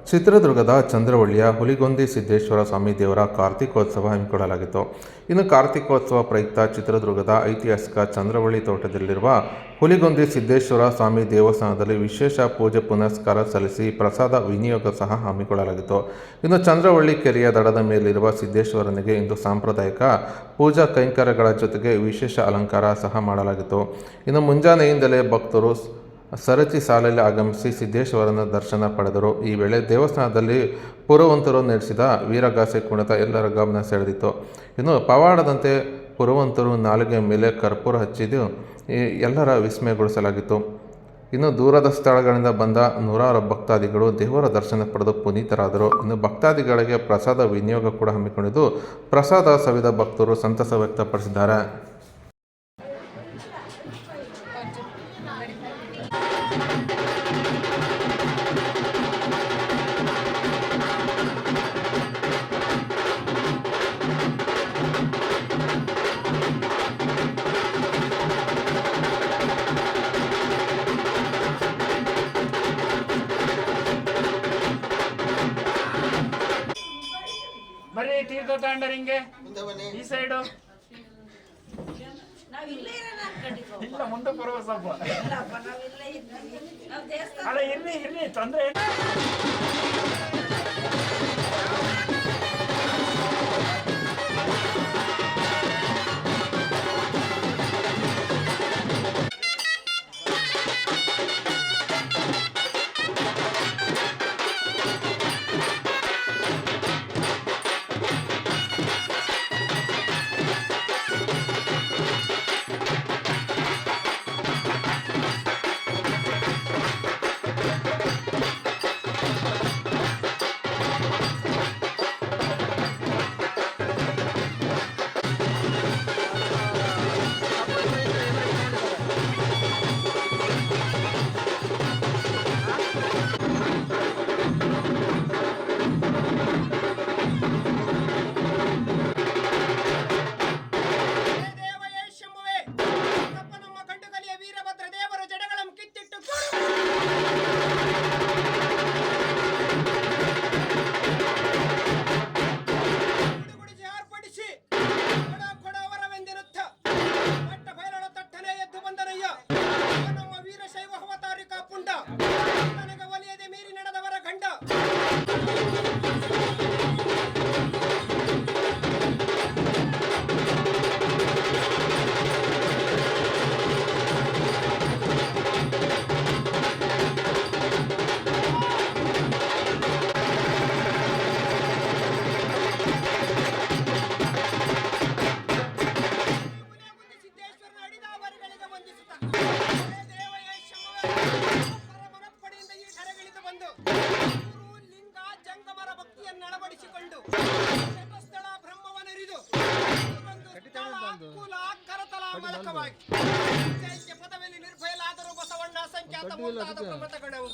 ಚಿತ್ರದುರ್ಗದ ಚಂದ್ರವಳ್ಳಿಯ ಹುಲಿಗೊಂದಿ ಸಿದ್ದೇಶ್ವರ ಸ್ವಾಮಿ ದೇವರ ಕಾರ್ತಿಕೋತ್ಸವ ಹಮ್ಮಿಕೊಳ್ಳಲಾಗಿತ್ತು. ಇನ್ನು ಕಾರ್ತಿಕೋತ್ಸವ ಪ್ರಯುಕ್ತ ಚಿತ್ರದುರ್ಗದ ಐತಿಹಾಸಿಕ ಚಂದ್ರವಳ್ಳಿ ತೋಟದಲ್ಲಿರುವ ಹುಲಿಗೊಂದಿ ಸಿದ್ದೇಶ್ವರ ಸ್ವಾಮಿ ದೇವಸ್ಥಾನದಲ್ಲಿ ವಿಶೇಷ ಪೂಜೆ ಪುನಸ್ಕಾರ ಸಲ್ಲಿಸಿ ಪ್ರಸಾದ ವಿನಿಯೋಗ ಸಹ ಹಮ್ಮಿಕೊಳ್ಳಲಾಗಿತ್ತು. ಇನ್ನು ಚಂದ್ರವಳ್ಳಿ ಕೆರೆಯ ದಡದ ಮೇಲಿರುವ ಸಿದ್ದೇಶ್ವರನಿಗೆ ಇಂದು ಸಾಂಪ್ರದಾಯಿಕ ಪೂಜಾ ಕೈಂಕರ್ಯಗಳ ಜೊತೆಗೆ ವಿಶೇಷ ಅಲಂಕಾರ ಸಹ ಮಾಡಲಾಗಿತ್ತು. ಇನ್ನು ಮುಂಜಾನೆಯಿಂದಲೇ ಭಕ್ತರು ಸರತಿ ಸಾಲಲ್ಲಿ ಆಗಮಿಸಿ ಸಿದ್ದೇಶ್ವರನ ದರ್ಶನ ಪಡೆದರು. ಈ ವೇಳೆ ದೇವಸ್ಥಾನದಲ್ಲಿ ಪುರವಂತರು ನಡೆಸಿದ ವೀರಗಾಸೆ ಕುಣಿತ ಎಲ್ಲರ ಗಮನ ಸೆಳೆದಿತ್ತು. ಇನ್ನು ಪವಾಡದಂತೆ ಪುರವಂತರು ನಾಲಿಗೆ ಮೇಲೆ ಕರ್ಪೂರ ಹಚ್ಚಿದ್ದು ಎಲ್ಲರ ವಿಸ್ಮಯಗೊಳಿಸಲಾಗಿತ್ತು. ಇನ್ನು ದೂರದ ಸ್ಥಳಗಳಿಂದ ಬಂದ ನೂರಾರು ಭಕ್ತಾದಿಗಳು ದೇವರ ದರ್ಶನ ಪಡೆದು ಪುನೀತರಾದರು. ಇನ್ನು ಭಕ್ತಾದಿಗಳಿಗೆ ಪ್ರಸಾದ ವಿನಿಯೋಗ ಕೂಡ ಹಮ್ಮಿಕೊಂಡಿದ್ದು ಪ್ರಸಾದ ಸವಿದ ಭಕ್ತರು ಸಂತಸ ವ್ಯಕ್ತಪಡಿಸಿದ್ದಾರೆ. ಬರ್ರಿ ತೀರ್ಥ ತಗೊಂಡ್ರಿ ಹಿಂಗೆ ಈ ಸೈಡು ಇಲ್ಲ ಮುಂದೆ ಬರುವ ಸ್ವಲ್ಪ ಅಲ್ಲ ಇರ್ಲಿ ತೊಂದ್ರೆ ಅಳವಡಿಸಿಕೊಂಡು ಸ್ಥಳ ಬ್ರಹ್ಮವನರಿದು ಕರತಲ ಮೂಲಕವಾಗಿ ಪದವಿಯಲ್ಲಿ ನಿರ್ಭಯಲಾದರೂ ಬಸವಣ್ಣ ಸಂಖ್ಯಾತ ಮುಂತಾದ ಪ್ರಮತಗಳು